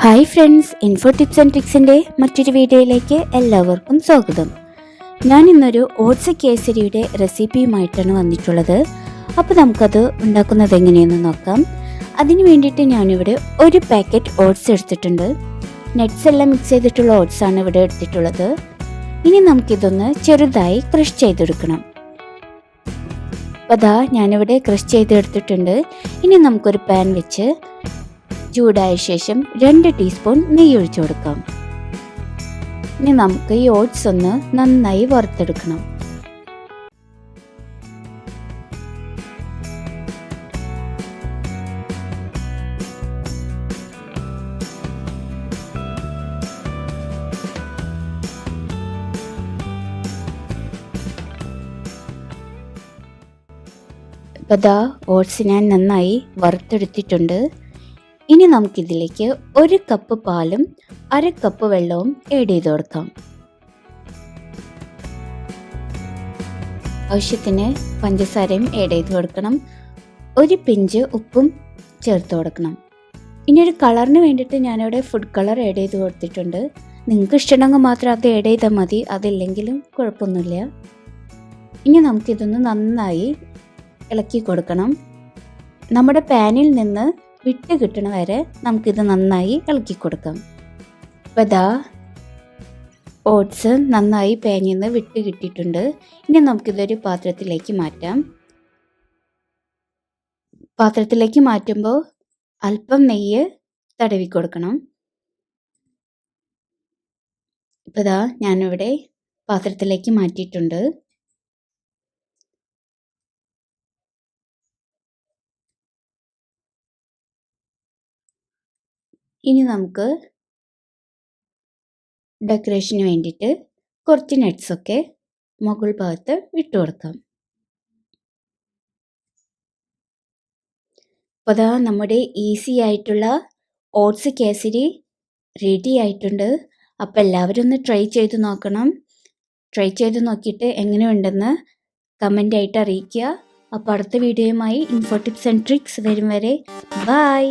Hi friends, info tips and ട്രിക്സിൻ്റെ മറ്റൊരു വീഡിയോയിലേക്ക് എല്ലാവർക്കും സ്വാഗതം. ഞാൻ ഇന്നൊരു ഓട്സ് കേസരിയുടെ റെസിപ്പിയുമായിട്ടാണ് വന്നിട്ടുള്ളത്. അപ്പോൾ നമുക്കത് ഉണ്ടാക്കുന്നത് എങ്ങനെയെന്ന് നോക്കാം. അതിന് വേണ്ടിയിട്ട് ഞാനിവിടെ ഒരു പാക്കറ്റ് ഓട്സ് എടുത്തിട്ടുണ്ട്. നട്ട്സ് എല്ലാം മിക്സ് ചെയ്തിട്ടുള്ള ഓട്സാണ് ഇവിടെ എടുത്തിട്ടുള്ളത്. ഇനി നമുക്കിതൊന്ന് ചെറുതായി ക്രഷ് ചെയ്തെടുക്കണം. അപ്പോൾ അതാ ഞാനിവിടെ ക്രഷ് ചെയ്തെടുത്തിട്ടുണ്ട്. ഇനി നമുക്കൊരു പാൻ വെച്ച് ചൂടായ ശേഷം 2 ടീസ്പൂൺ നെയ്യ് ഒഴിച്ചു കൊടുക്കാം. ഇനി നമുക്ക് ഈ ഓട്സ് ഒന്ന് നന്നായി വറുത്തെടുക്കണം. അപ്പോൾ ദാ ഓട്സ് ഞാൻ നന്നായി വറുത്തെടുത്തിട്ടുണ്ട്. ഇനി നമുക്കിതിലേക്ക് 1 കപ്പ് പാലും 1/2 കപ്പ് വെള്ളവും ആഡ് ചെയ്ത് കൊടുക്കാം. ആവശ്യത്തിന് പഞ്ചസാരയും ആഡ് ചെയ്ത് കൊടുക്കണം. 1 പിഞ്ച് ഉപ്പും ചേർത്ത് കൊടുക്കണം. ഇനി ഒരു കളറിന് വേണ്ടിയിട്ട് ഞാനിവിടെ ഫുഡ് കളർ ആഡ് ചെയ്ത് കൊടുത്തിട്ടുണ്ട്. നിങ്ങൾക്ക് ഇഷ്ടമുണ്ടെങ്കിൽ മാത്രം അത് ആഡ് ചെയ്താൽ മതി, അതില്ലെങ്കിലും കുഴപ്പമൊന്നുമില്ല. ഇനി നമുക്കിതൊന്ന് നന്നായി ഇളക്കി കൊടുക്കണം. നമ്മുടെ പാനിൽ നിന്ന് വിട്ട് കിട്ടണ വരെ നമുക്കിത് നന്നായി ഇളക്കി കൊടുക്കാം. അപ്പോൾ ഇതാ ഓട്സ് നന്നായി പാനിൽ നിന്ന് വിട്ട് കിട്ടിയിട്ടുണ്ട്. ഇനി നമുക്കിതൊരു പാത്രത്തിലേക്ക് മാറ്റാം. പാത്രത്തിലേക്ക് മാറ്റുമ്പോൾ അല്പം നെയ്യ് തടവി കൊടുക്കണം. ഇപ്പോൾ ഇതാ ഞാനിവിടെ പാത്രത്തിലേക്ക് മാറ്റിയിട്ടുണ്ട്. ഇനി നമുക്ക് ഡെക്കറേഷന് വേണ്ടിയിട്ട് കുറച്ച് നട്ട്സൊക്കെ മുകൾ ഭാഗത്ത് ഇട്ട് കൊടുക്കാം. അപ്പോൾ അതാ നമ്മുടെ ഈസി ആയിട്ടുള്ള ഓട്സ് കേസരി റെഡി ആയിട്ടുണ്ട്. അപ്പോൾ എല്ലാവരും ഒന്ന് ട്രൈ ചെയ്ത് നോക്കണം. ട്രൈ ചെയ്ത് നോക്കിയിട്ട് എങ്ങനെയുണ്ടെന്ന് കമൻ്റ് ആയിട്ട് അറിയിക്കുക. അപ്പോൾ അടുത്ത വീഡിയോയുമായി ഇൻഫോ ടിപ്സ് ആൻഡ് ട്രിക്സ് വരും വരെ ബൈ.